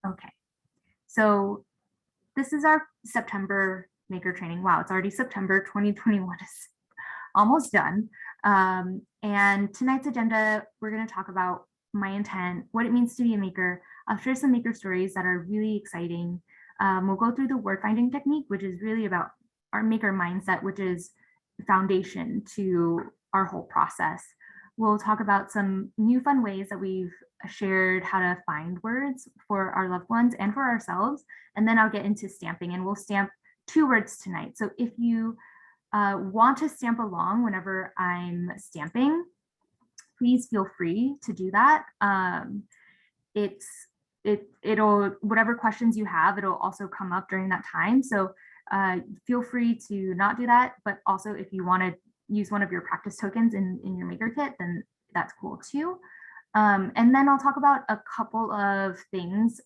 Okay, so this is our September maker training. Wow, it's already September 2021 is almost done. And tonight's agenda, we're going to talk about my intent, what it means to be a maker. I'll share some maker stories that are really exciting. We'll go through the word finding technique, which is really about our maker mindset, which is foundation to our whole process. We'll talk about some new fun ways that we've shared how to find words for our loved ones and for ourselves. And then I'll get into stamping, and we'll stamp 2 words tonight. So if you want to stamp along whenever I'm stamping, please feel free to do that. It'll whatever questions you have, it'll also come up during that time. So feel free to not do that, but also if you want to use one of your practice tokens in your maker kit, then that's cool too. And then I'll talk about a couple of things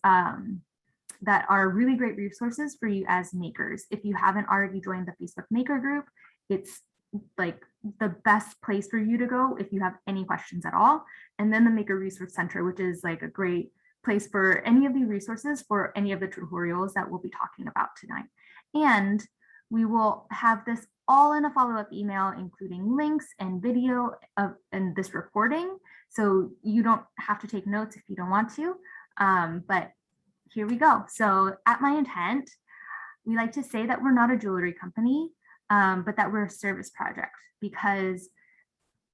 that are really great resources for you as makers. If you haven't already joined the Facebook Maker group, it's like the best place for you to go if you have any questions at all. And then the Maker Resource Center, which is like a great place for any of the resources for any of the tutorials that we'll be talking about tonight. And we will have this all in a follow-up email, including links and video of and this recording. So you don't have to take notes if you don't want to, but here we go. So at MyIntent, we like to say that we're not a jewelry company, but that we're a service project, because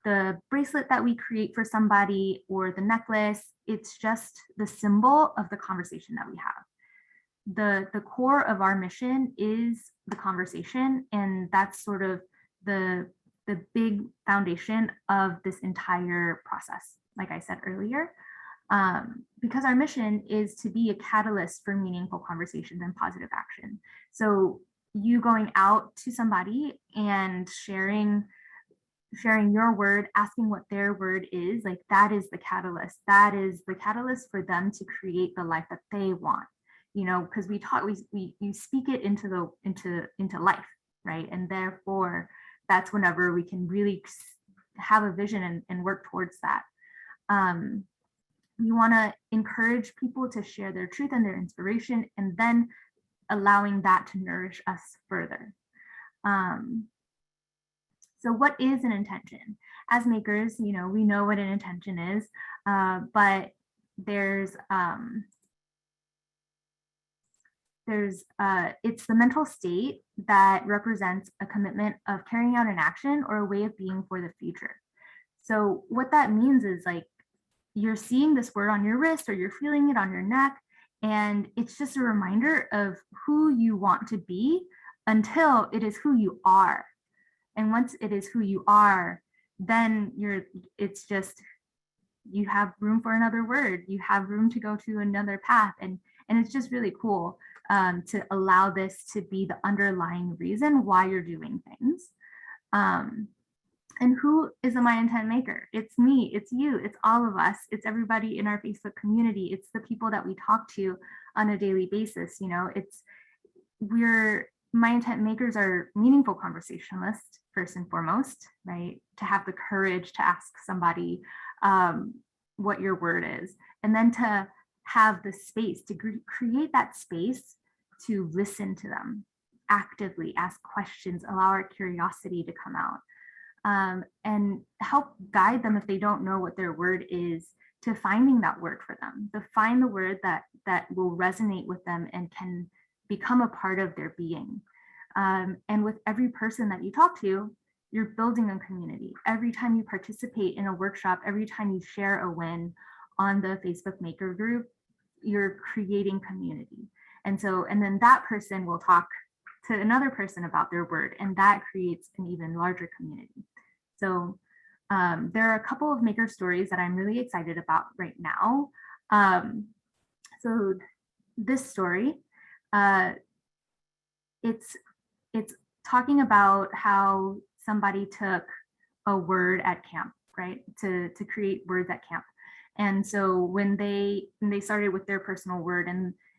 the bracelet that we create for somebody or the necklace, it's just the symbol of the conversation that we have. The core of our mission is the conversation, and that's sort of the big foundation of this entire process, like I said earlier. Because our mission is to be a catalyst for meaningful conversations and positive action. So you going out to somebody and sharing your word, asking what their word is, like that is the catalyst. That is the catalyst for them to create the life that they want. You know, because you speak it into life, right? And therefore, that's whenever we can really have a vision and work towards that. We want to encourage people to share their truth and their inspiration, and then allowing that to nourish us further. So what is an intention? As makers, you know, we know what an intention is, but it's the mental state that represents a commitment of carrying out an action or a way of being for the future. So what that means is, like, you're seeing this word on your wrist or you're feeling it on your neck, and it's just a reminder of who you want to be until it is who you are. And once it is who you are, then it's just, you have room for another word, you have room to go to another path, and it's just really cool to allow this to be the underlying reason why you're doing things. And who is a MyIntent Maker? It's me, it's you, it's all of us, it's everybody in our Facebook community, it's the people that we talk to on a daily basis. You know, we're MyIntent Makers are meaningful conversationalists, first and foremost, right? To have the courage to ask somebody what your word is, and then to have the space to create that space to listen to them, actively ask questions, allow our curiosity to come out. And help guide them if they don't know what their word is, to finding that word for them, to find the word that will resonate with them and can become a part of their being. And with every person that you talk to, you're building a community. Every time you participate in a workshop, every time you share a win on the Facebook Maker group, you're creating community. And then that person will talk to another person about their word, and that creates an even larger community. So there are a couple of maker stories that I'm really excited about right now. So this story, it's talking about how somebody took a word at camp, right? To create words at camp. And so when they started with their personal word,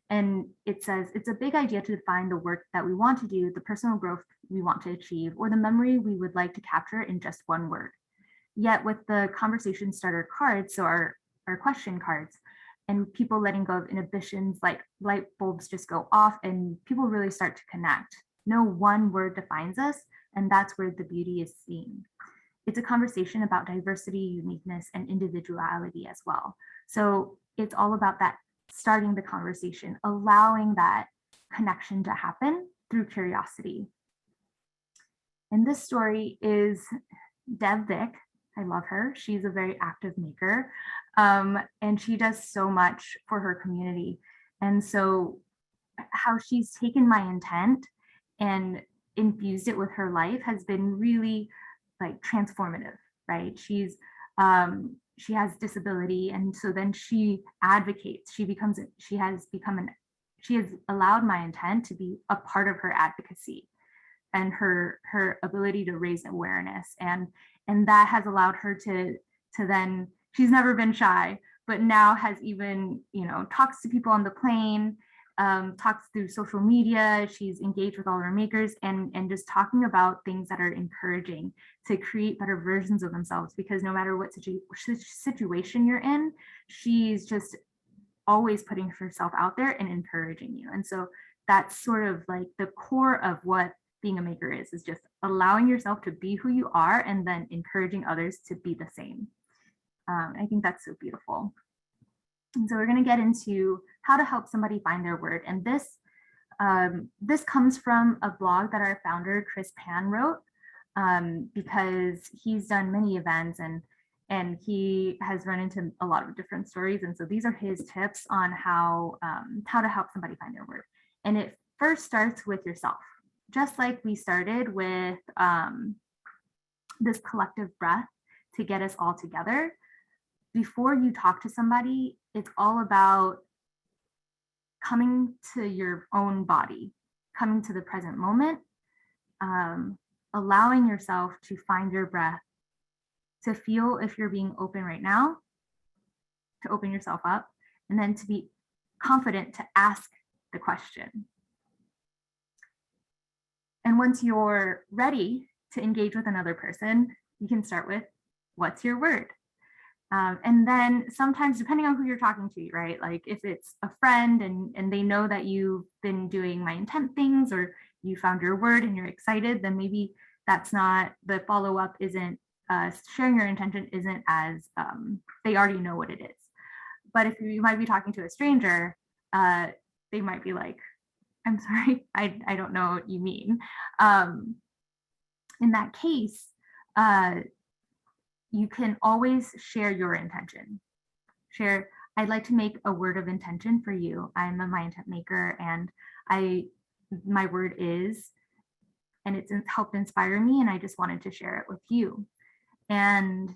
and it says, it's a big idea to define the work that we want to do, the personal growth we want to achieve, or the memory we would like to capture in just one word. Yet with the conversation starter cards, so our question cards, and people letting go of inhibitions, like light bulbs just go off and people really start to connect. No one word defines us, and that's where the beauty is seen. It's a conversation about diversity, uniqueness, and individuality as well. So it's all about that, starting the conversation, allowing that connection to happen through curiosity. And this story is Dev Vick. I love her. She's a very active maker, and she does so much for her community. And so how she's taken my intent and infused it with her life has been really like transformative, right? She has disability, and so then she advocates. She has allowed my intent to be a part of her advocacy and her ability to raise awareness, and that has allowed her to then, she's never been shy, but now has even, talks to people on the plane, talks through social media. She's engaged with all her makers and just talking about things that are encouraging to create better versions of themselves, because no matter what situation you're in, she's just always putting herself out there and encouraging you. And so that's sort of like the core of what being a maker is just allowing yourself to be who you are and then encouraging others to be the same. I think that's so beautiful. And so we're going to get into how to help somebody find their word. And this comes from a blog that our founder, Chris Pan, wrote, because he's done many events and he has run into a lot of different stories. And so these are his tips on how to help somebody find their word. And it first starts with yourself. Just like we started with this collective breath to get us all together, before you talk to somebody, it's all about coming to your own body, coming to the present moment, allowing yourself to find your breath, to feel if you're being open right now, to open yourself up, and then to be confident to ask the question. And once you're ready to engage with another person, you can start with, what's your word? And then sometimes, depending on who you're talking to, right? Like if it's a friend and they know that you've been doing MyIntent things, or you found your word and you're excited, then maybe that's not, the follow-up isn't, sharing your intention isn't as, they already know what it is. But if you might be talking to a stranger, they might be like, I'm sorry, I don't know what you mean. In that case, you can always share your intention. Share, I'd like to make a word of intention for you. I'm a MyIntent Maker, and my word is, and it's helped inspire me, and I just wanted to share it with you. And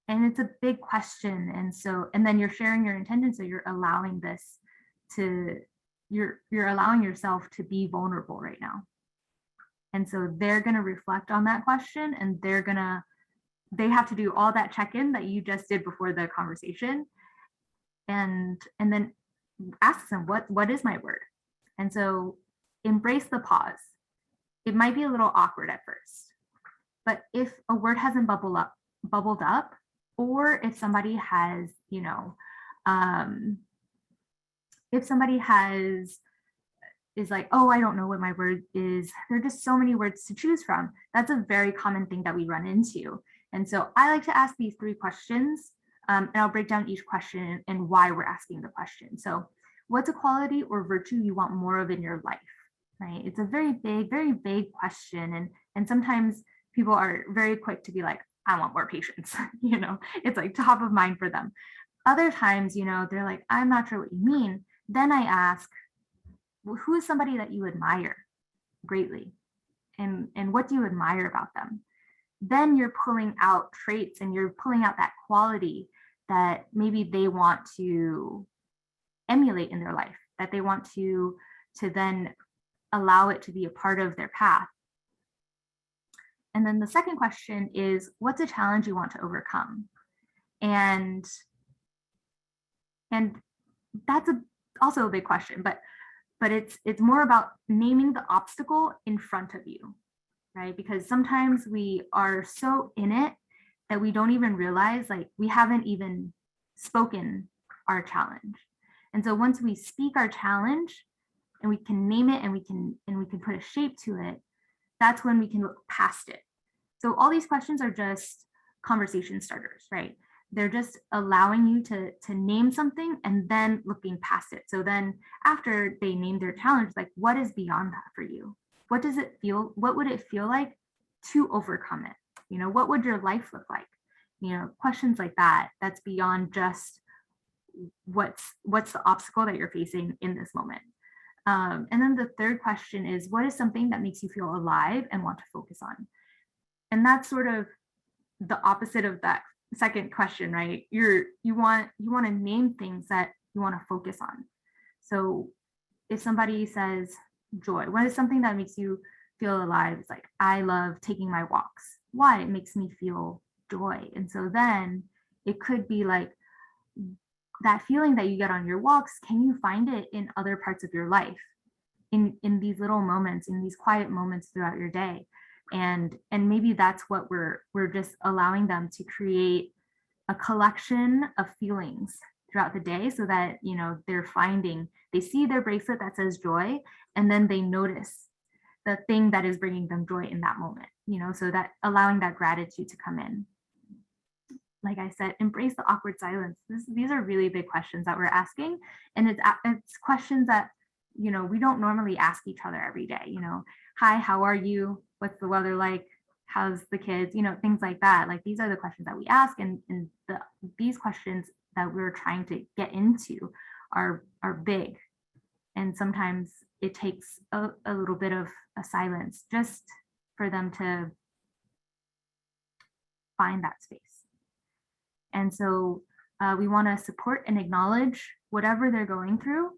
it's a big question, and then you're sharing your intention, so you're allowing this to, you're allowing yourself to be vulnerable right now. And so they're going to reflect on that question, and they have to do all that check-in that you just did before the conversation, and then ask them, what is my word? And so embrace the pause. It might be a little awkward at first, but if a word hasn't bubbled up, or if somebody has, if somebody is like, oh, I don't know what my word is. There are just so many words to choose from. That's a very common thing that we run into. And so I like to ask these 3 questions, and I'll break down each question and why we're asking the question. So what's a quality or virtue you want more of in your life, right? It's a very big question. And sometimes people are very quick to be like, I want more patience. It's like top of mind for them. Other times, they're like, I'm not sure what you mean. Then I ask, well, who is somebody that you admire greatly? And what do you admire about them? Then you're pulling out traits and you're pulling out that quality that maybe they want to emulate in their life, that they want to then allow it to be a part of their path. And then the second question is, what's a challenge you want to overcome? And that's also a big question, but it's more about naming the obstacle in front of you, right? Because sometimes we are so in it that we don't even realize, like, we haven't even spoken our challenge. And so once we speak our challenge and we can name it and we can put a shape to it, that's when we can look past it. So all these questions are just conversation starters, right? They're just allowing you to name something and then looking past it. So then after they name their challenge, like what is beyond that for you? What does it feel? What would it feel like to overcome it? You know, what would your life look like? You know, questions like that, that's beyond just what's the obstacle that you're facing in this moment. And then the third question is, what is something that makes you feel alive and want to focus on? And that's sort of the opposite of that second question, right? You want to name things that you want to focus on. So if somebody says joy, what is something that makes you feel alive? It's like, I love taking my walks. Why? It makes me feel joy. And so then it could be like, that feeling that you get on your walks, can you find it in other parts of your life, in these little moments, in these quiet moments throughout your day? And maybe that's what we're just allowing them to create a collection of feelings throughout the day, so that, you know, they see their bracelet that says joy, and then they notice the thing that is bringing them joy in that moment, you know, so that allowing that gratitude to come in. Like I said, embrace the awkward silence. These are really big questions that we're asking. And it's questions that, you know, we don't normally ask each other every day. You know, hi, how are you? What's the weather like? How's the kids? You know, things like that. Like, these are the questions that we ask. And these questions that we're trying to get into are big. And sometimes it takes a little bit of a silence just for them to find that space. And so we want to support and acknowledge whatever they're going through.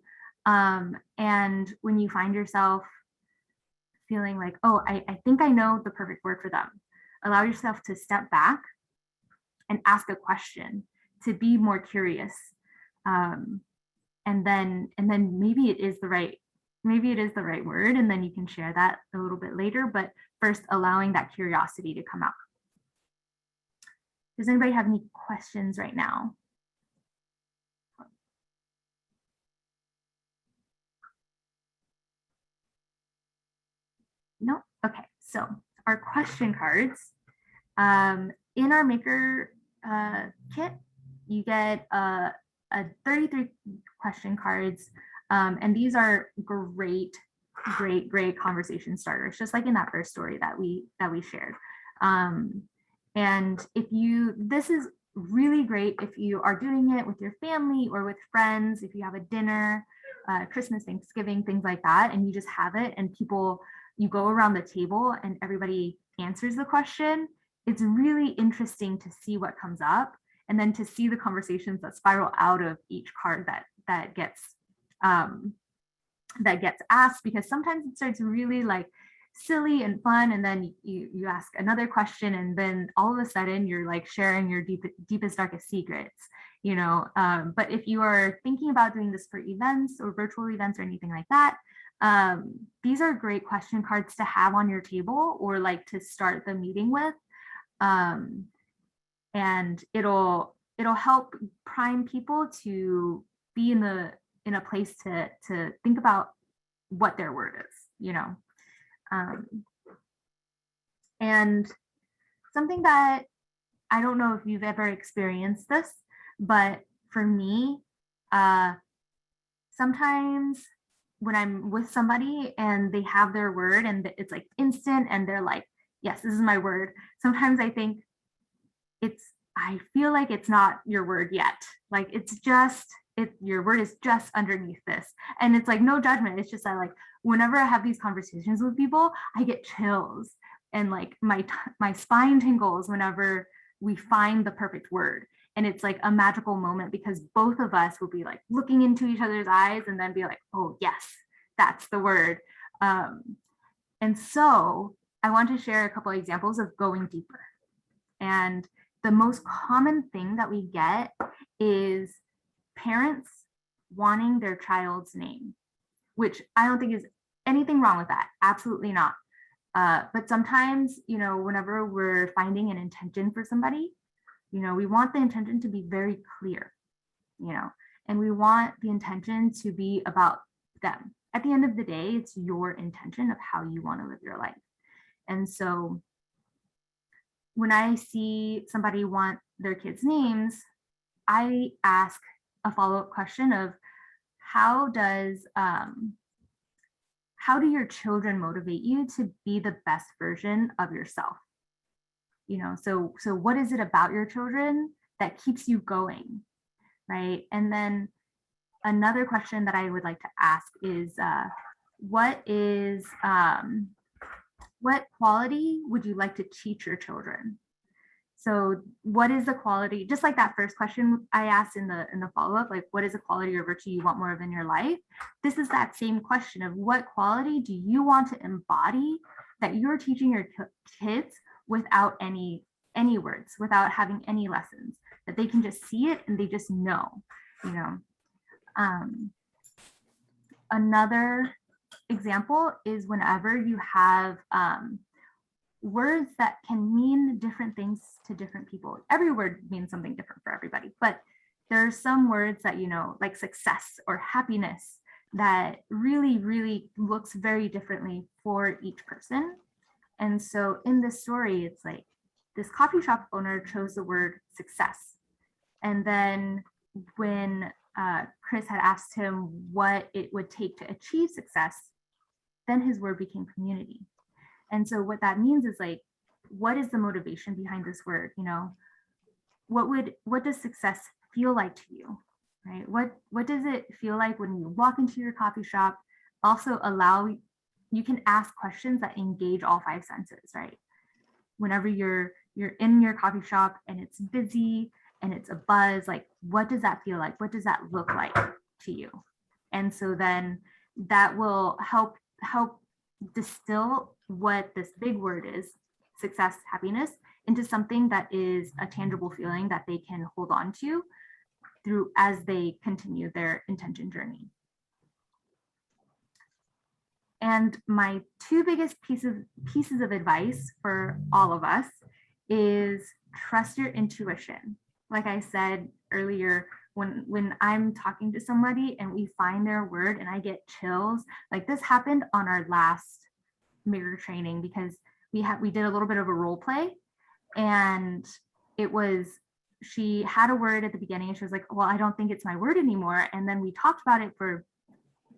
And when you find yourself feeling like, oh, I think I know the perfect word for them, allow yourself to step back and ask a question, to be more curious. And then maybe it is the right word, and then you can share that a little bit later, but first allowing that curiosity to come out. Does anybody have any questions right now? No? Okay, so our question cards. In our maker kit, you get a 33 question cards, and these are great conversation starters, just like in that first story that we shared. And this is really great if you are doing it with your family or with friends, if you have a dinner, Christmas, Thanksgiving, things like that, and you just have it and you go around the table and everybody answers the question. It's really interesting to see what comes up, and then to see the conversations that spiral out of each card that gets asked, because sometimes it starts really like silly and fun, and then you ask another question, and then all of a sudden you're like sharing your deepest, darkest secrets, you know. But if you are thinking about doing this for events or virtual events or anything like that, these are great question cards to have on your table, or like to start the meeting with, and it'll help prime people to be in a place to think about what their word is, you know. And something that, I don't know if you've ever experienced this, but for me, sometimes when I'm with somebody and they have their word and it's like instant and they're like, yes, this is my word, sometimes I think I feel like it's not your word yet. Like, your word is just underneath this. And it's like, no judgment. It's just that, like, whenever I have these conversations with people, I get chills and like my spine tingles whenever we find the perfect word. And it's like a magical moment, because both of us will be like looking into each other's eyes and then be like, oh yes, that's the word. And so I want to share a couple of examples of going deeper. And the most common thing that we get is parents wanting their child's name, which I don't think is anything wrong with that. Absolutely not. But sometimes, you know, whenever we're finding an intention for somebody, you know, we want the intention to be very clear, you know, And we want the intention to be about them. At the end of the day, it's your intention of how you want to live your life. And so when I see somebody want their kids' names, I ask a follow-up question of how do your children motivate you to be the best version of yourself? So what is it about your children that keeps you going, right? And then another question that I would like to ask is, what quality would you like to teach your children? So what is the quality, just like that first question I asked in the follow-up, like what is the quality or virtue you want more of in your life? This is that same question of what quality do you want to embody that you're teaching your kids without any words, without having any lessons, that they can just see it and they just know. Another example is whenever you have words that can mean different things to different people. Every word means something different for everybody, but there are some words that, like success or happiness, that really, really looks very differently for each person. And so in this story, it's like this coffee shop owner chose the word success. And then when Chris had asked him what it would take to achieve success, then his word became community. And so what that means is like, what is the motivation behind this word? What does success feel like to you, right? What does it feel like when you walk into your coffee shop? Also you can ask questions that engage all five senses, right? Whenever you're in your coffee shop and it's busy and it's a buzz, like what does that feel like? What does that look like to you? And so then that will help distill what this big word is, success, happiness, into something that is a tangible feeling that they can hold on to through as they continue their intention journey. And my two biggest pieces of advice for all of us is trust your intuition. Like I said earlier, when I'm talking to somebody and we find their word and I get chills, like this happened on our last mirror training, because we did a little bit of a role play, and she had a word at the beginning and she was like, well, I don't think it's my word anymore. And then we talked about it for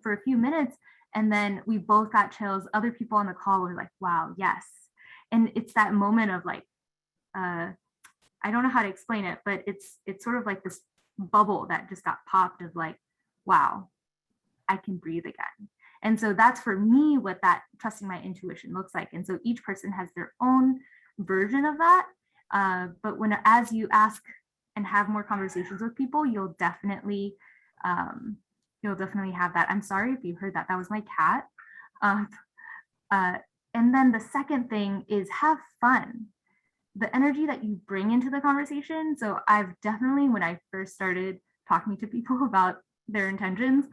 a few minutes, and then we both got chills. Other people on the call were like, wow, yes. And it's that moment of like, I don't know how to explain it, but it's sort of like this bubble that just got popped of like, wow, I can breathe again. And so that's for me what that trusting my intuition looks like. And so each person has their own version of that. But as you ask and have more conversations with people, you'll definitely have that. I'm sorry if you heard that. That was my cat. And then the second thing is have fun. The energy that you bring into the conversation. So I've definitely, when I first started talking to people about their intentions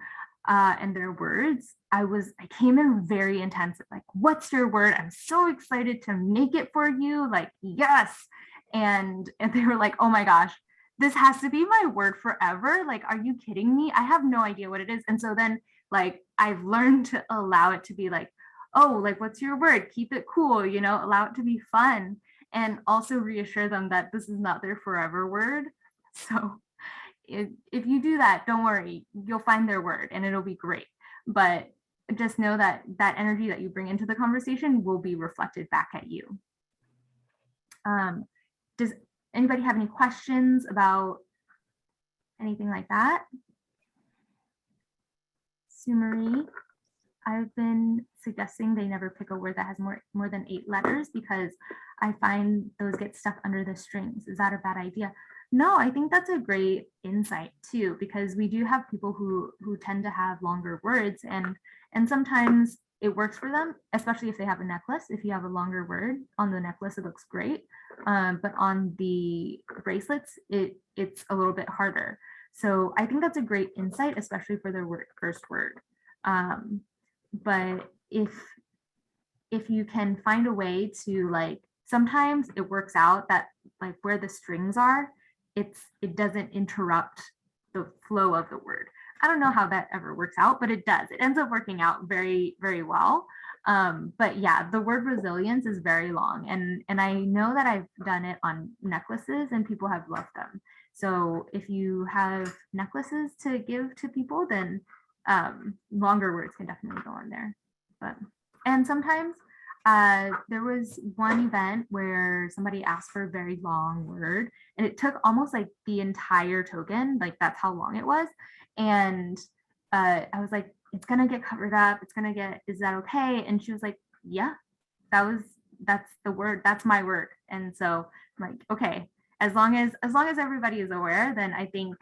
and their words, I came in very intense, like, what's your word? I'm so excited to make it for you. Like, yes. And they were like, oh my gosh, this has to be my word forever. Like, are you kidding me? I have no idea what it is. And so then like, I've learned to allow it to be like, oh, like, what's your word? Keep it cool, allow it to be fun. And also reassure them that this is not their forever word. So if you do that, don't worry, you'll find their word and it'll be great. But just know that that energy that you bring into the conversation will be reflected back at you. Does anybody have any questions about anything like that? Sumari, I've been suggesting they never pick a word that has more than 8 letters because I find those get stuck under the strings. Is that a bad idea? No, I think that's a great insight too, because we do have people who tend to have longer words, and sometimes it works for them, especially if they have a necklace. If you have a longer word on the necklace, it looks great. But on the bracelets, it's a little bit harder. So I think that's a great insight, especially for their first word. But if you can find a way to, like, sometimes it works out that like where the strings are, it doesn't interrupt the flow of the word. I don't know how that ever works out, but it does. It ends up working out very, very well. But yeah, the word resilience is very long, and I know that I've done it on necklaces and people have loved them. So if you have necklaces to give to people, then longer words can definitely go in there. But and sometimes there was one event where somebody asked for a very long word, and it took almost like the entire token, like that's how long it was. And I was like, it's gonna get covered up. It's gonna get, is that okay? And she was like, yeah, that's the word, that's my word. And so I'm like, okay, as long as everybody is aware, then I think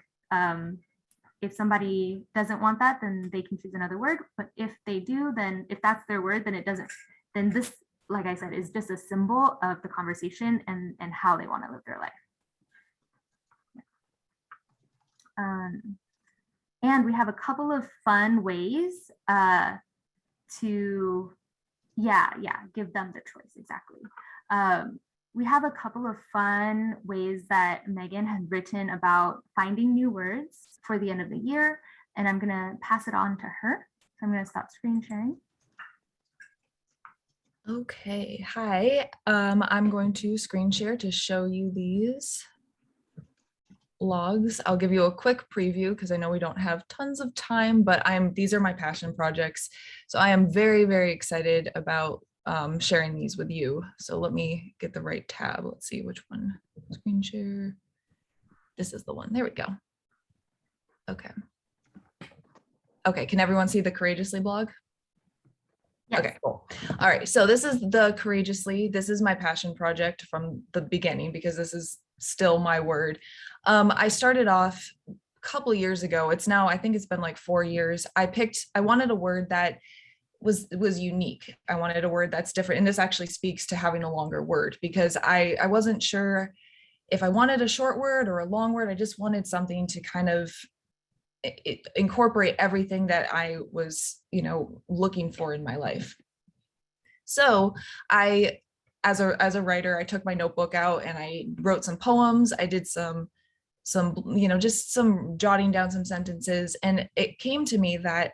if somebody doesn't want that, then they can choose another word. But if they do, then if that's their word, then it doesn't, then this, like I said, is just a symbol of the conversation and how they want to live their life. And we have a couple of fun ways to, give them the choice, exactly. We have a couple of fun ways that Megan has written about finding new words for the end of the year, and I'm gonna pass it on to her. So I'm gonna stop screen sharing. Okay, hi. I'm going to screen share to show you these logs. I'll give you a quick preview because I know we don't have tons of time, but these are my passion projects. So I am very, very excited about sharing these with you. So let me get the right tab. Let's see which one. Screen share. This is the one. There we go. Okay. Okay, can everyone see the Courageously blog? Yes. Okay, cool. All right, so this is the Courageously. This is my passion project from the beginning because this is still my word. I started off a couple years ago. It's now, I think it's been like 4 years. I wanted a word that was unique. I wanted a word that's different. And this actually speaks to having a longer word because I wasn't sure if I wanted a short word or a long word. I just wanted something to kind of incorporate everything that I was, looking for in my life. So as a writer, I took my notebook out and I wrote some poems. I did some, just some jotting down some sentences. And it came to me that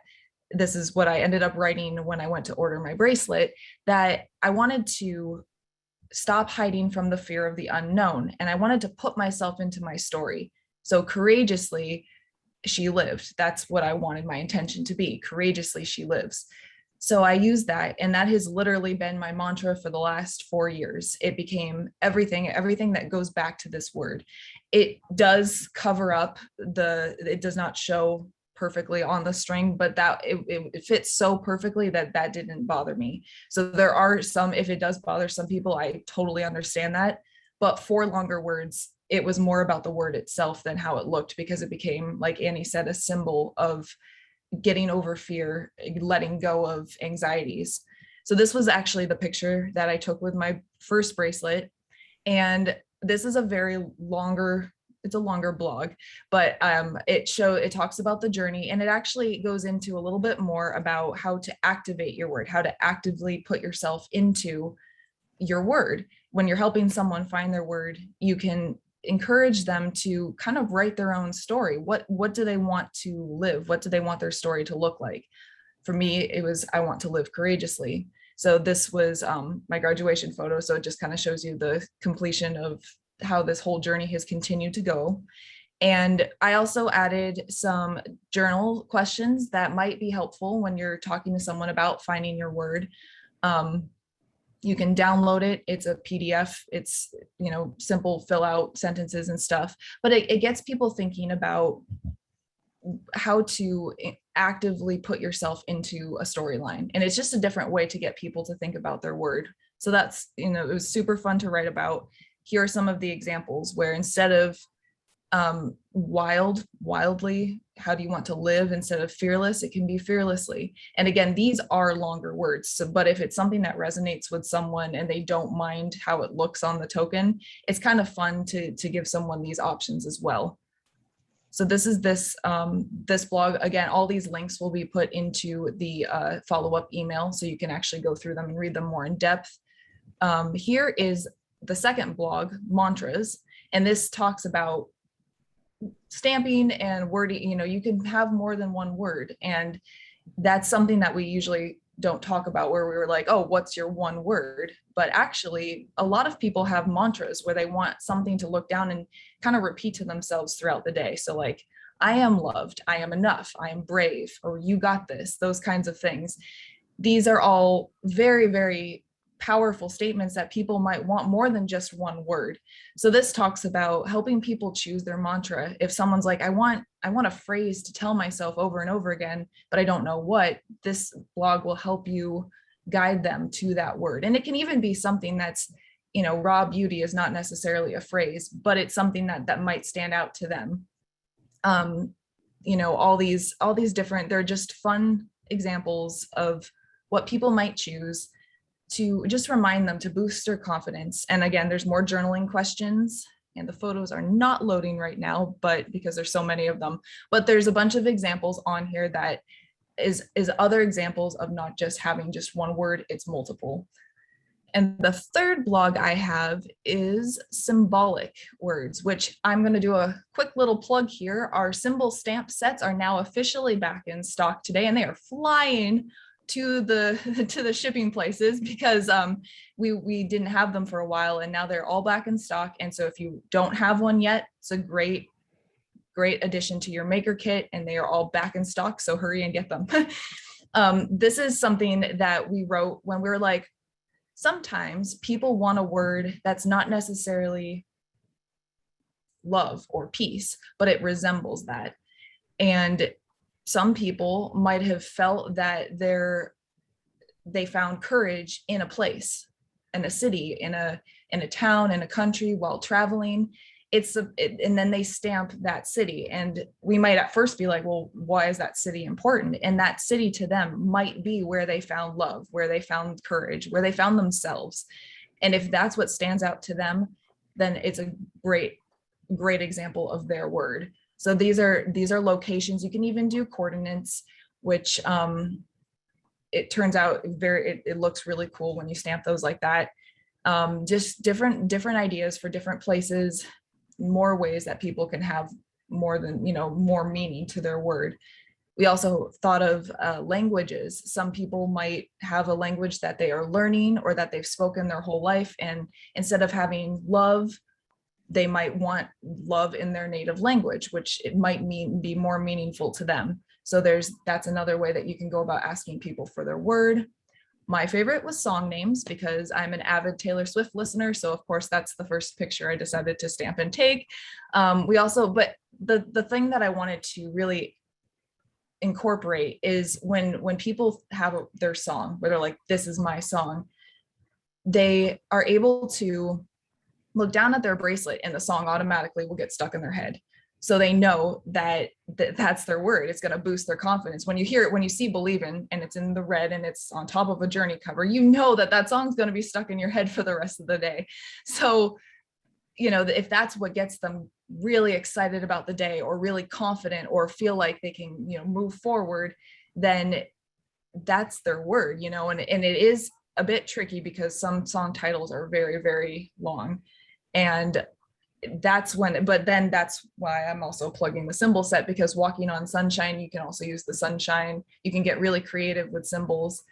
this is what I ended up writing when I went to order my bracelet, that I wanted to stop hiding from the fear of the unknown. And I wanted to put myself into my story. So courageously, she lived. That's what I wanted my intention to be. Courageously, she lives. So I used that, and that has literally been my mantra for the last 4 years. It became everything that goes back to this word. It does cover up it does not show perfectly on the string, but that it fits so perfectly that didn't bother me. So there are some, if it does bother some people, I totally understand that. But for longer words, it was more about the word itself than how it looked, because it became, like Annie said, a symbol of getting over fear, letting go of anxieties. So this was actually the picture that I took with my first bracelet. And this is it's a longer blog, but it talks about the journey, and it actually goes into a little bit more about how to activate your word, how to actively put yourself into your word. When you're helping someone find their word, you can encourage them to kind of write their own story. What do they want to live? What do they want their story to look like? For me, it was, I want to live courageously. So this was my graduation photo. So it just kind of shows you the completion of how this whole journey has continued to go. And I also added some journal questions that might be helpful when you're talking to someone about finding your word. You can download it. It's a PDF. It's, simple fill out sentences and stuff, but it gets people thinking about how to actively put yourself into a storyline. And it's just a different way to get people to think about their word. So that's, it was super fun to write about. Here are some of the examples where instead of wildly, how do you want to live, instead of fearless, it can be fearlessly. And again, these are longer words. So, but if it's something that resonates with someone and they don't mind how it looks on the token, it's kind of fun to give someone these options as well. So this is this blog. Again, all these links will be put into the follow-up email, so you can actually go through them and read them more in depth. Here is the second blog, Mantras, and this talks about stamping and wording, you can have more than one word. And that's something that we usually don't talk about, where we were like, oh, what's your one word? But actually, a lot of people have mantras where they want something to look down and kind of repeat to themselves throughout the day. So like, I am loved, I am enough, I am brave, or you got this, those kinds of things. These are all very, very powerful statements that people might want more than just one word. So this talks about helping people choose their mantra. If someone's like, I want a phrase to tell myself over and over again, but I don't know what, this blog will help you guide them to that word. And it can even be something that's, raw beauty is not necessarily a phrase, but it's something that might stand out to them. All these different, they're just fun examples of what people might choose to just remind them to boost their confidence. And again, there's more journaling questions, and the photos are not loading right now, but because there's so many of them, but there's a bunch of examples on here that is other examples of not just having just one word, it's multiple. And the third blog I have is symbolic words, which I'm going to do a quick little plug here. Our symbol stamp sets are now officially back in stock today, and they are flying to the shipping places because we didn't have them for a while, and now they're all back in stock. And so if you don't have one yet, it's a great addition to your maker kit, and they are all back in stock, so hurry and get them. This is something that we wrote when we were like, sometimes people want a word that's not necessarily love or peace, but it resembles that. And some people might have felt that they found courage in a place, in a city, in a town, in a country, while traveling. And then they stamp that city. And we might at first be like, well, why is that city important? And that city to them might be where they found love, where they found courage, where they found themselves. And if that's what stands out to them, then it's a great example of their word. So these are locations. You can even do coordinates, which it turns out it looks really cool when you stamp those like that. Just different ideas for different places, more ways that people can have more meaning to their word. We also thought of languages. Some people might have a language that they are learning or that they've spoken their whole life, and instead of having love, they might want love in their native language, which it might be more meaningful to them. So that's another way that you can go about asking people for their word. My favorite was song names, because I'm an avid Taylor Swift listener. So of course, that's the first picture I decided to stamp and take. But the thing that I wanted to really incorporate is when people have their song, where they're like, this is my song, they are able to look down at their bracelet and the song automatically will get stuck in their head. So they know that that's their word. It's going to boost their confidence. When you hear it, when you see Believin' and it's in the red and it's on top of a Journey cover, you know that song's going to be stuck in your head for the rest of the day. So, if that's what gets them really excited about the day or really confident or feel like they can, move forward, then that's their word, and it is a bit tricky because some song titles are very, very long. And that's why I'm also plugging the symbol set, because Walking on Sunshine, you can also use the sunshine. You can get really creative with symbols.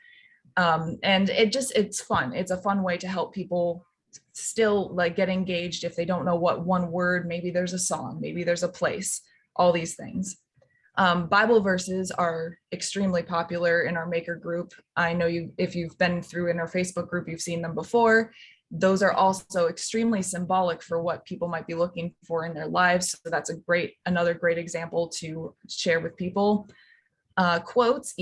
And it's fun. It's a fun way to help people still like get engaged if they don't know what one word, maybe there's a song, maybe there's a place, all these things. Bible verses are extremely popular in our maker group. I know if you've been through in our Facebook group, you've seen them before. Those are also extremely symbolic for what people might be looking for in their lives. So that's another great example to share with people. Quotes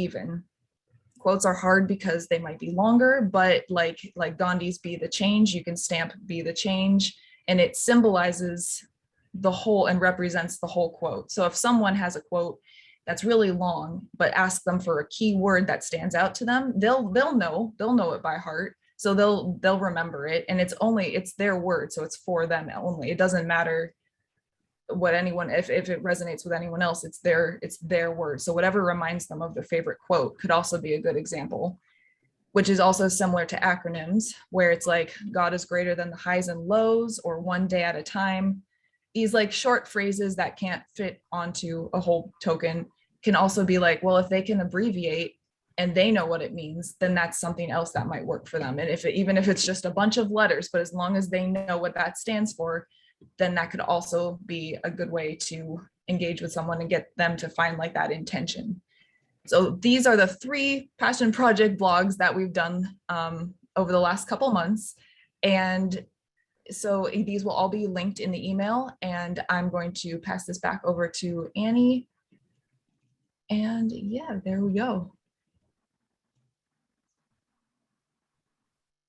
are hard because they might be longer, but like Gandhi's "Be the Change," you can stamp "Be the Change," and it symbolizes the whole and represents the whole quote. So if someone has a quote that's really long, but ask them for a key word that stands out to them, they'll know it by heart. So they'll remember it, and it's their word, so it's for them only. It doesn't matter what anyone, if it resonates with anyone else, it's their word. So whatever reminds them of their favorite quote could also be a good example, which is also similar to acronyms, where it's like God is greater than the highs and lows, or one day at a time. these like short phrases that can't fit onto a whole token can also be like, well, if they can abbreviate and they know what it means, then that's something else that might work for them. And even if it's just a bunch of letters, but as long as they know what that stands for, then that could also be a good way to engage with someone and get them to find like that intention. So these are the 3 passion project blogs that we've done over the last couple months. And so these will all be linked in the email, and I'm going to pass this back over to Annie. And yeah, there we go.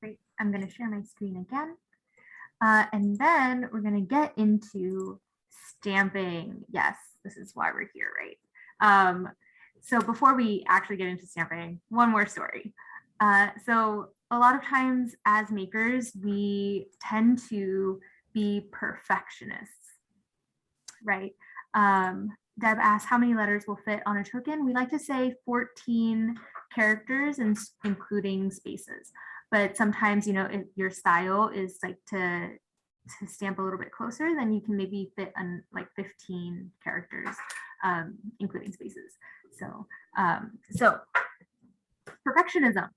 Great. I'm going to share my screen again. And then we're going to get into stamping. Yes, this is why we're here, right? So before we actually get into stamping, one more story. So a lot of times as makers, we tend to be perfectionists, right? Deb asked how many letters will fit on a token. We like to say 14 characters, and including spaces. But sometimes, you know, if your style is like to stamp a little bit closer, then you can maybe fit on like 15 characters, including spaces. So perfectionism,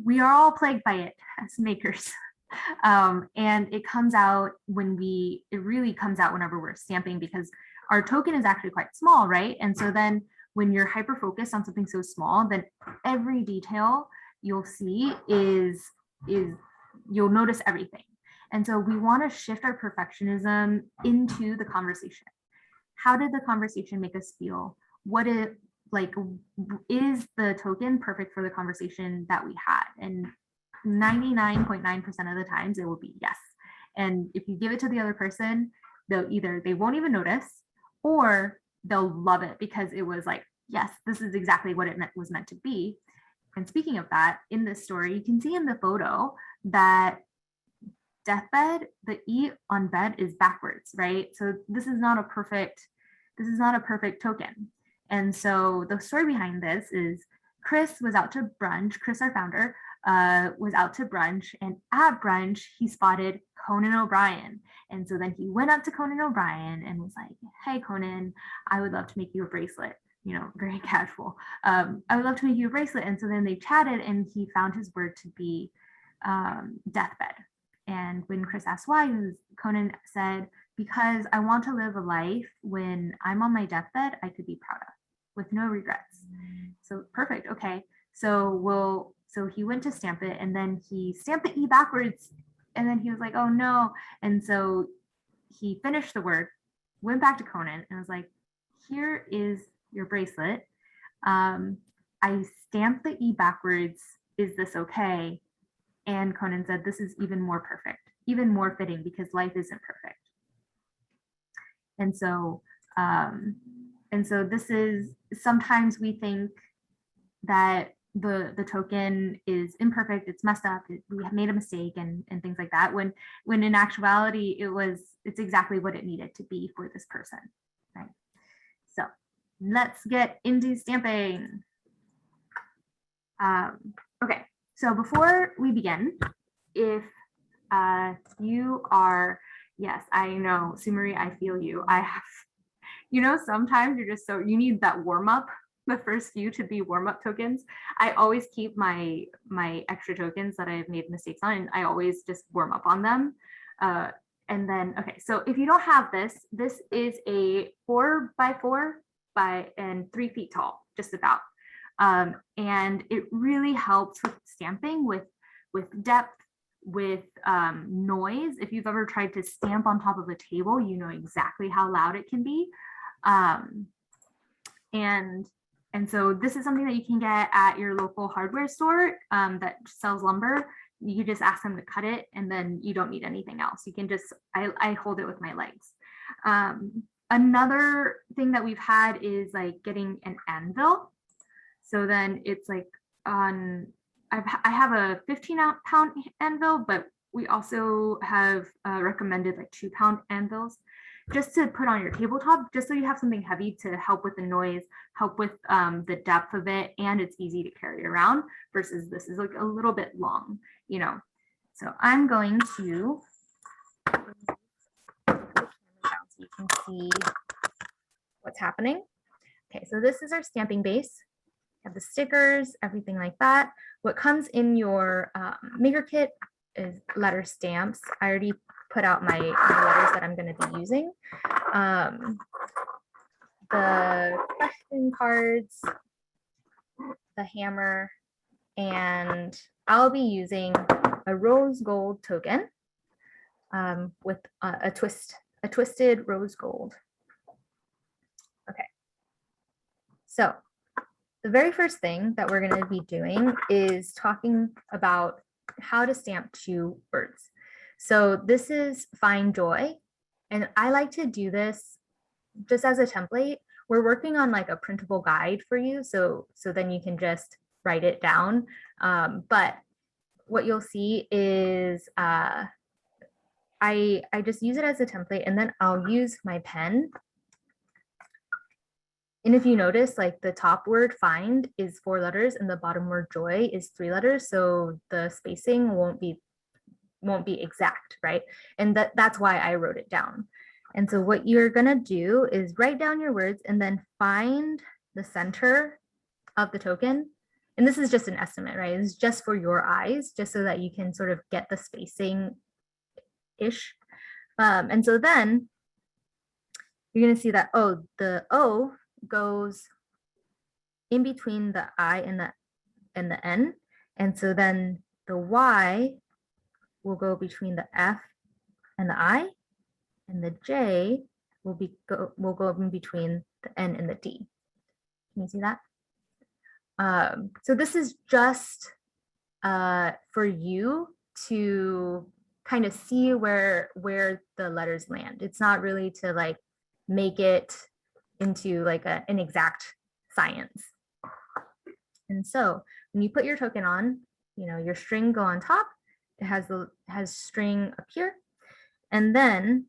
we are all plagued by it as makers. And it comes out it really comes out whenever we're stamping, because our token is actually quite small, right? And so then when you're hyper focused on something so small, then every detail you'll see is you'll notice everything. And so we want to shift our perfectionism into the conversation. How did the conversation make us feel? What it like, is the token perfect for the conversation that we had? And 99.9% of the times it will be yes. And if you give it to the other person, they won't even notice, or they'll love it because it was like, yes, this is exactly what it was meant to be. And speaking of that, in this story, you can see in the photo that deathbed, the E on bed is backwards, right? So this is not a perfect token. And so the story behind this is Chris was out to brunch. Chris, our founder, was out to brunch, and at brunch, he spotted Conan O'Brien. And so then he went up to Conan O'Brien and was like, hey, Conan, I would love to make you a bracelet. You know, very casual. I would love to make you a bracelet. And so then they chatted, and he found his word to be deathbed. And when Chris asked why, Conan said, because I want to live a life when I'm on my deathbed, I could be proud of, with no regrets. So perfect. Okay. So he went to stamp it, and then he stamped the E backwards, and then he was like, oh no. And so he finished the word, went back to Conan, and was like, here is your bracelet. I stamped the E backwards. Is this okay? And Conan said, this is even more perfect, even more fitting, because life isn't perfect. And so this is, sometimes we think that the token is imperfect, it's messed up, we have made a mistake, and things like that, when in actuality it's exactly what it needed to be for this person, right? So let's get into stamping. Okay, so before we begin, if you are, yes, I know, Sumari, I feel you. I have, you know, sometimes you're just you need that warm up, the first few to be warm up tokens. I always keep my extra tokens that I've made mistakes on, and I always just warm up on them. And then, okay, so if you don't have this is a 4x4 and 3 feet tall, just about. And it really helps with stamping, with depth, with noise. If you've ever tried to stamp on top of a table, you know exactly how loud it can be. And so this is something that you can get at your local hardware store that sells lumber. You just ask them to cut it, and then you don't need anything else. You can just, I hold it with my legs. Another thing that we've had is like getting an anvil. So then it's like I have a 15-pound anvil, but we also have recommended like 2-pound anvils, just to put on your tabletop, just so you have something heavy to help with the noise, help with the depth of it, and it's easy to carry around, versus this is like a little bit long, you know. So I'm going to you can see what's happening. Okay, so this is our stamping base. You have the stickers, everything like that. What comes in your maker kit is letter stamps. I already put out my letters that I'm going to be using. The question cards, the hammer, and I'll be using a rose gold token with a twisted rose gold. Okay, so the very first thing that we're going to be doing is talking about how to stamp 2 words. So this is Find Joy, and I like to do this just as a template. We're working on like a printable guide for you, so then you can just write it down. But what you'll see is I just use it as a template, and then I'll use my pen. And if you notice, like the top word find is 4 letters and the bottom word joy is 3 letters. So the spacing won't be exact, right? And that's why I wrote it down. And so what you're gonna do is write down your words and then find the center of the token. And this is just an estimate, right? It's just for your eyes, just so that you can sort of get the spacing-ish. And so then you're gonna see that, oh, the O goes in between the I and the N. And so then the Y will go between the F and the I, and the J will go in between the N and the D. Can you see that? So this is just for you to kind of see where the letters land. It's not really to like make it into like an exact science. And so when you put your token on, you know, your string go on top, it has string up here, and then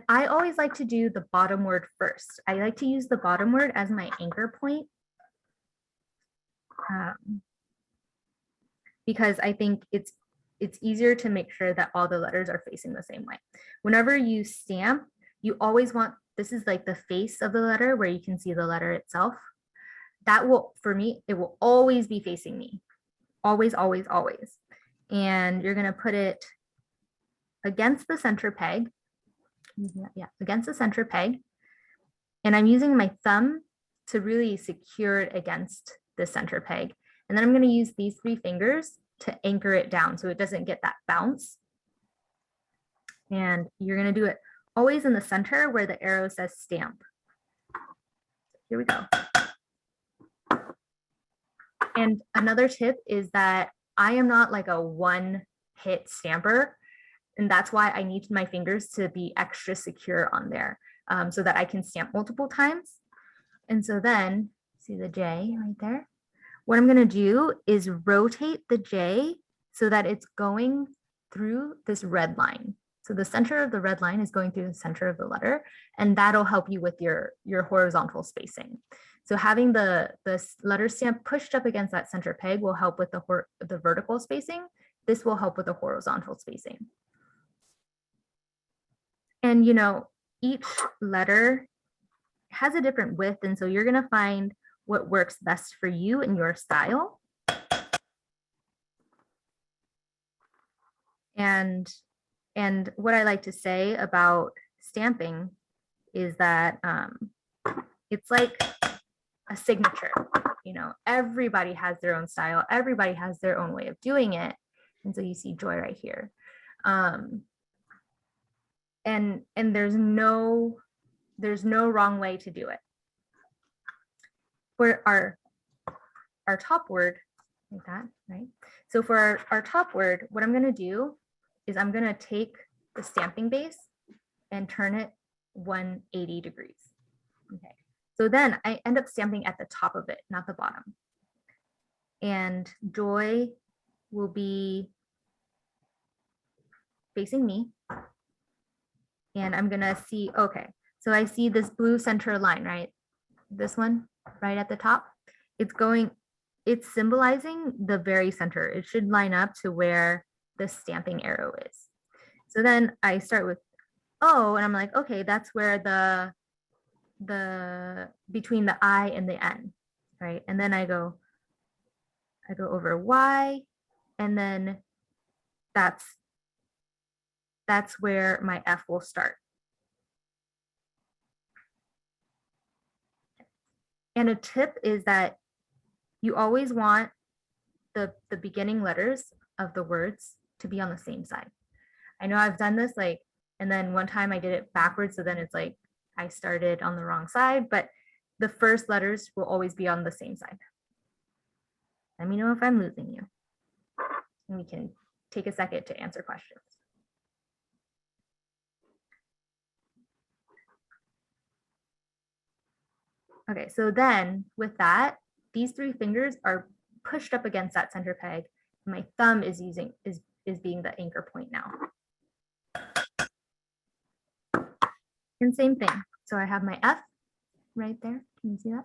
I always like to do the bottom word first. I like to use the bottom word as my anchor point, because I think it's easier to make sure that all the letters are facing the same way. Whenever you stamp, you always want, this is like the face of the letter where you can see the letter itself. That will, for me, it will always be facing me. Always, always, always. And you're gonna put it against the center peg. Yeah, against the center peg. And I'm using my thumb to really secure it against the center peg. And then I'm gonna use these 3 fingers to anchor it down so it doesn't get that bounce. And you're gonna do it always in the center where the arrow says stamp. Here we go. And another tip is that I am not like a one-hit stamper. And that's why I need my fingers to be extra secure on there, so that I can stamp multiple times. And so then, see the J right there? What I'm gonna do is rotate the J so that it's going through this red line. So the center of the red line is going through the center of the letter, and that'll help you with your horizontal spacing. So having the letter stamp pushed up against that center peg will help with the vertical spacing. This will help with the horizontal spacing. And you know, each letter has a different width, and so you're gonna find what works best for you and your style. And what I like to say about stamping is that it's like a signature. You know, everybody has their own style, everybody has their own way of doing it. And so you see joy right here. And there's no wrong way to do it. For our top word, like that, right? So for our top word, what I'm gonna do is I'm gonna take the stamping base and turn it 180 degrees. Okay, so then I end up stamping at the top of it, not the bottom. And joy will be facing me. And I'm gonna see, okay, so I see this blue center line, right? This one right at the top. It's symbolizing the very center. It should line up to where the stamping arrow is. So then I start with O, and I'm like, okay, that's where the between the I and the N, right? And then I go over Y, and then that's where my F will start. And a tip is that you always want the beginning letters of the words to be on the same side. I know I've done this like, and then one time I did it backwards, so then it's like I started on the wrong side, but the first letters will always be on the same side. Let me know if I'm losing you. And we can take a second to answer questions. Okay, so then with that, these three fingers are pushed up against that center peg. My thumb is being the anchor point now. And same thing. So I have my F right there. Can you see that?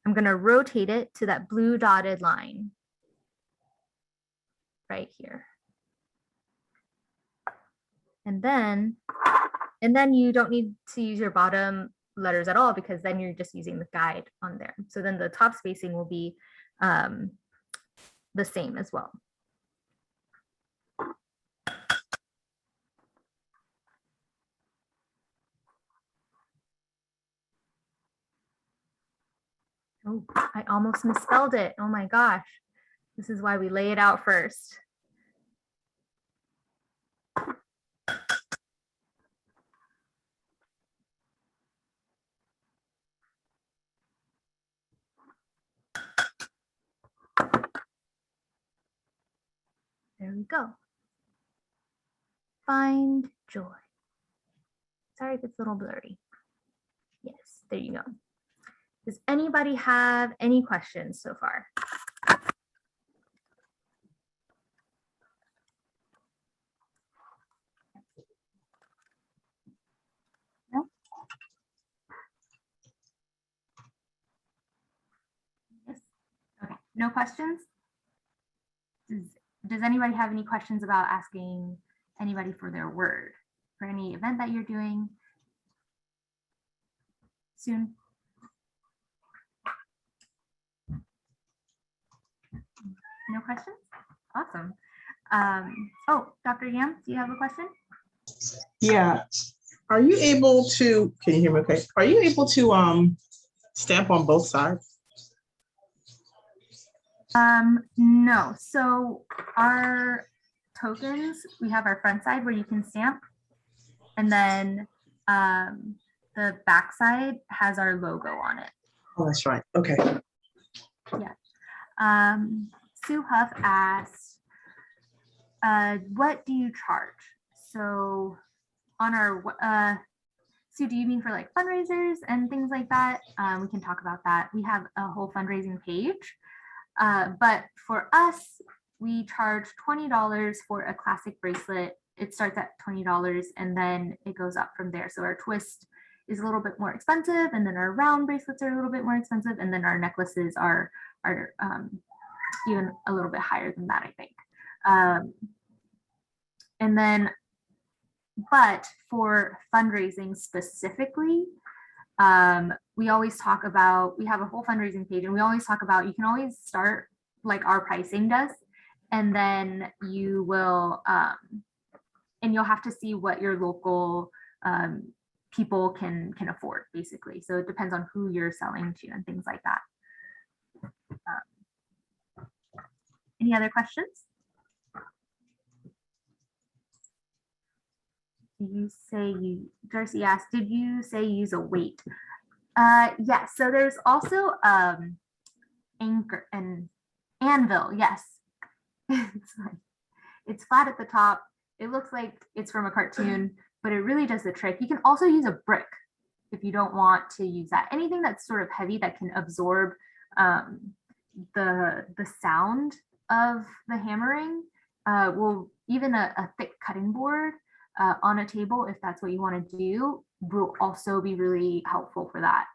I'm going to rotate it to that blue dotted line right here. And then you don't need to use your bottom letters at all, because then you're just using the guide on there. So then the top spacing will be the same as well. Oh, I almost misspelled it. Oh my gosh. This is why we lay it out first. There we go. Find joy. Sorry if it's a little blurry. Yes, there you go. Does anybody have any questions so far? No? Yes. Okay, no questions? Does anybody have any questions about asking anybody for their word for any event that you're doing soon? No questions? Awesome. Oh, Dr. Yam, do you have a question? Yeah. Are you able to, can you hear me okay? Are you able to stamp on both sides? No. So our tokens, we have our front side where you can stamp, and then the back side has our logo on it. Oh, that's right. Okay. Yeah. Sue Huff asked, what do you charge? So on our, Sue, do you mean for like fundraisers and things like that? We can talk about that. We have a whole fundraising page. But for us, we charge $20 for a classic bracelet. It starts at $20 and then it goes up from there. So our twist is a little bit more expensive, and then our round bracelets are a little bit more expensive, and then our necklaces are even a little bit higher than that, I think. And then, but for fundraising specifically, we always talk about, we have a whole fundraising page, and we always talk about, you can always start like our pricing does, and then you will, and you'll have to see what your local people can afford, basically. So it depends on who you're selling to and things like that. Any other questions? Darcy asked, did you say use a weight? Yes, so there's also anchor and anvil, yes. It's flat at the top. It looks like it's from a cartoon, but it really does the trick. You can also use a brick if you don't want to use that. Anything that's sort of heavy that can absorb the sound of the hammering, will, even a thick cutting board on a table, if that's what you want to do, will also be really helpful for that.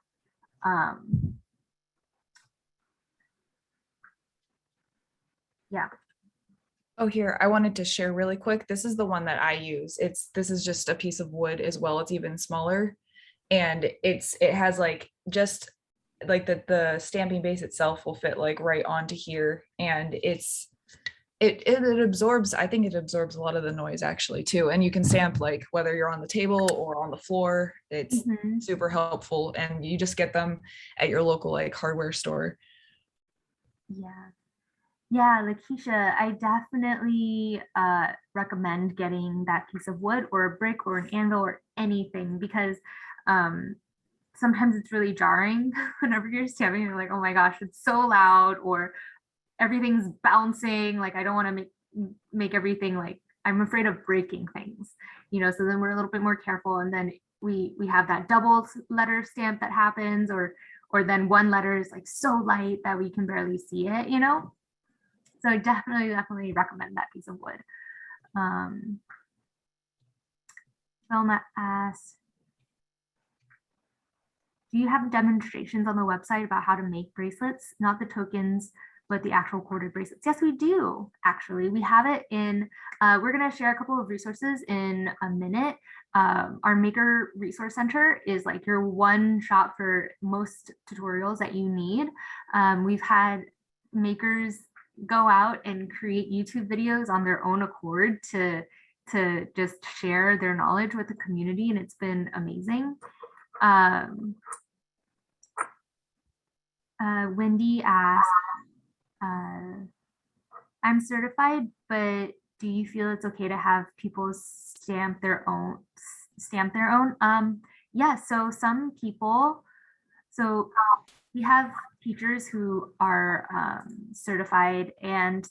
Yeah. Oh, here, I wanted to share really quick. This is the one that I use. This is just a piece of wood as well. It's even smaller. And it has like just like the stamping base itself will fit like right onto here. And it absorbs, I think it absorbs a lot of the noise actually too. And you can stamp like whether you're on the table or on the floor. It's Mhm. super helpful. And you just get them at your local like hardware store. Yeah. Yeah, Lakeisha, I definitely recommend getting that piece of wood or a brick or an anvil or anything because um, sometimes it's really jarring whenever you're stamping. You're like, oh my gosh, it's so loud, or everything's bouncing. Like I don't want to make everything like I'm afraid of breaking things, So then we're a little bit more careful, and then we have that double letter stamp that happens, or then one letter is like so light that we can barely see it. So I definitely recommend that piece of wood. Velma asks, do you have demonstrations on the website about how to make bracelets? Not the tokens, but the actual corded bracelets. Yes, we do, actually. We have it in, we're gonna share a couple of resources in a minute. Our Maker Resource Center is like your one shop for most tutorials that you need. We've had makers go out and create YouTube videos on their own accord to just share their knowledge with the community, and it's been amazing. Wendy asked, I'm certified, but do you feel it's okay to have people stamp their own? Yeah, so some people, so we have teachers who are certified, and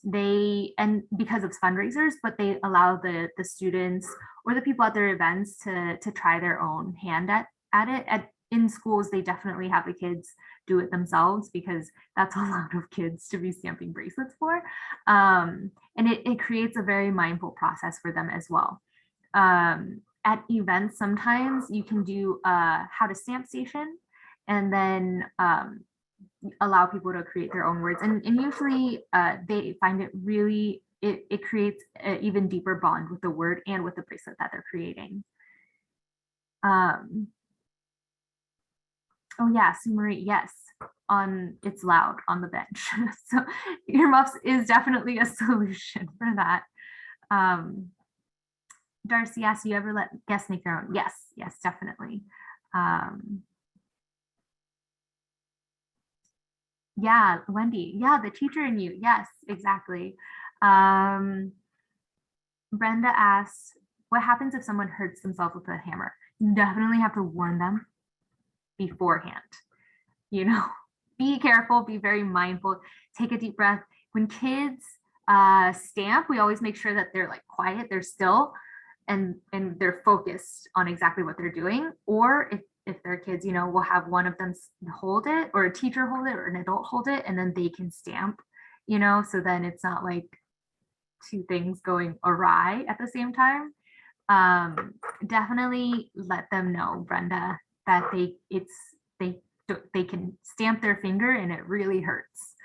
because of fundraisers, but they allow the students or the people at their events to try their own hand at it. In schools, they definitely have the kids do it themselves because that's a lot of kids to be stamping bracelets for. And it creates a very mindful process for them as well. At events, sometimes you can do how to stamp station, and then allow people to create their own words. And usually they find it really, it creates an even deeper bond with the word and with the bracelet that they're creating. Oh yeah, Sue Marie, yes, it's loud on the bench. So earmuffs is definitely a solution for that. Darcy asked, do you ever let guests make their own? Yes, definitely. Yeah, Wendy, yeah, the teacher in you, yes, exactly. Brenda asks, what happens if someone hurts themselves with a hammer? You definitely have to warn them beforehand. Be careful, be very mindful, take a deep breath. When kids stamp, we always make sure that they're like quiet, they're still, and they're focused on exactly what they're doing. Or if they're kids, we'll have one of them hold it, or a teacher hold it, or an adult hold it, and then they can stamp, so then it's not like two things going awry at the same time. Definitely let them know, Brenda, that they can stamp their finger and it really hurts.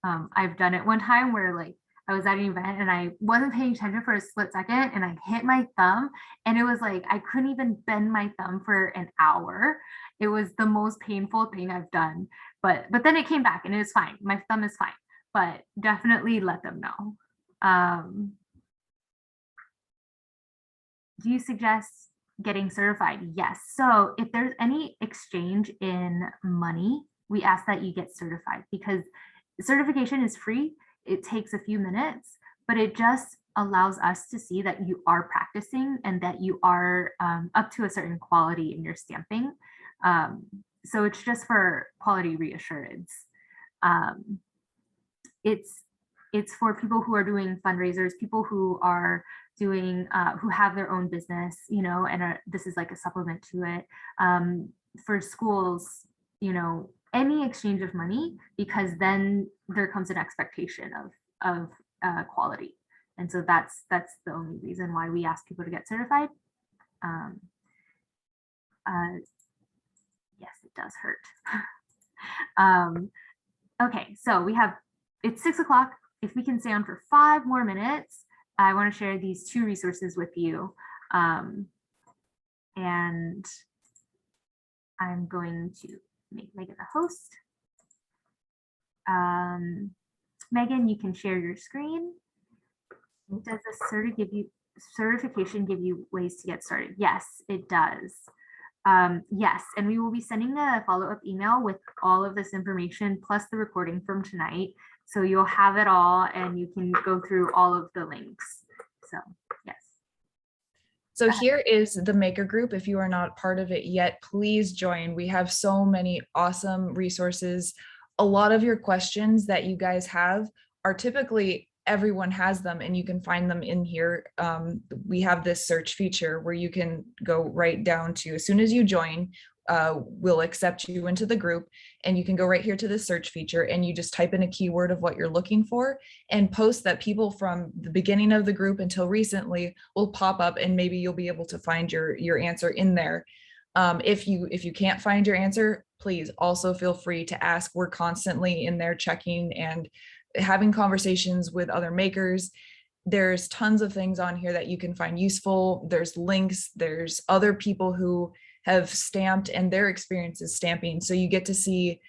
I've done it one time where like I was at an event and I wasn't paying attention for a split second and I hit my thumb, and it was like I couldn't even bend my thumb for an hour. It was the most painful thing I've done, but then it came back and it was fine. My thumb is fine, but definitely let them know. Do you suggest getting certified? Yes. So if there's any exchange in money, we ask that you get certified, because certification is free. It takes a few minutes, but it just allows us to see that you are practicing and that you are up to a certain quality in your stamping. So it's just for quality reassurance. It's for people who are doing fundraisers, people who are doing who have their own business, and this is like a supplement to it. For schools, any exchange of money, because then there comes an expectation of quality, and so that's the only reason why we ask people to get certified. Yes, it does hurt. Okay, so it's 6 o'clock. if we can stay on for 5 more minutes, I want to share these 2 resources with you. And I'm going to make Megan the host. Megan, you can share your screen. Does the certification give you ways to get started? Yes, it does. Yes, and we will be sending a follow-up email with all of this information plus the recording from tonight. So you'll have it all and you can go through all of the links. So yes. So here is the Maker group. If you are not part of it yet, please join. We have so many awesome resources. A lot of your questions that you guys have are typically, everyone has them and you can find them in here. We have this search feature where you can go right down to, as soon as you join, we'll accept you into the group and you can go right here to the search feature and you just type in a keyword of what you're looking for and post that. People from the beginning of the group until recently will pop up and maybe you'll be able to find your answer in there. If you can't find your answer, please also feel free to ask. We're constantly in there checking and having conversations with other makers. There's tons of things on here that you can find useful. There's links, there's other people who have stamped and their experiences stamping. So you get to see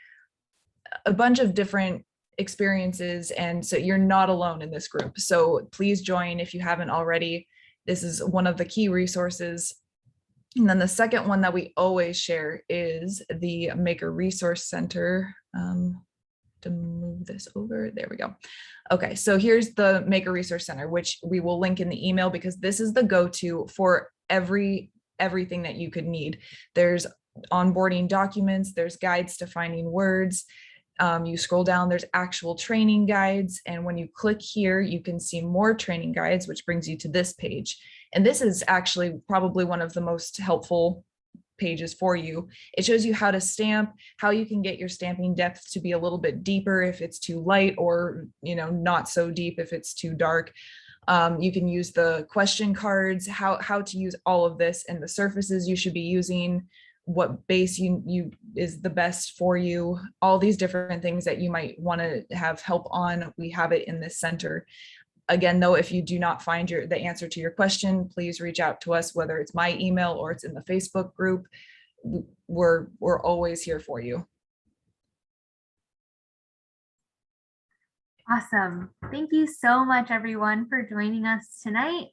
a bunch of different experiences. And so you're not alone in this group. So please join if you haven't already. This is one of the key resources. And then the second one that we always share is the Maker Resource Center. To move this over, there we go. Okay, so here's the Maker Resource Center, which we will link in the email because this is the go-to for everything that you could need. There's onboarding documents, there's guides to finding words. You scroll down, there's actual training guides. And when you click here, you can see more training guides, which brings you to this page. And this is actually probably one of the most helpful pages for you. It shows you how to stamp, how you can get your stamping depth to be a little bit deeper if it's too light, or not so deep if it's too dark. You can use the question cards, how to use all of this, and the surfaces you should be using, what base you is the best for you, all these different things that you might want to have help on. We have it in this center. Again, though, if you do not find the answer to your question, please reach out to us, whether it's my email or it's in the Facebook group. We're always here for you. Awesome. Thank you so much, everyone, for joining us tonight.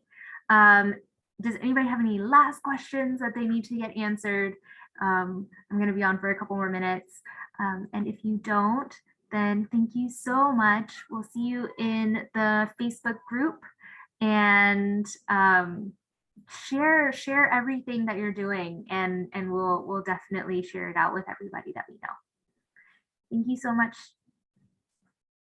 Does anybody have any last questions that they need to get answered? I'm going to be on for a couple more minutes. And if you don't, then thank you so much. We'll see you in the Facebook group, and share everything that you're doing, and we'll definitely share it out with everybody that we know. Thank you so much.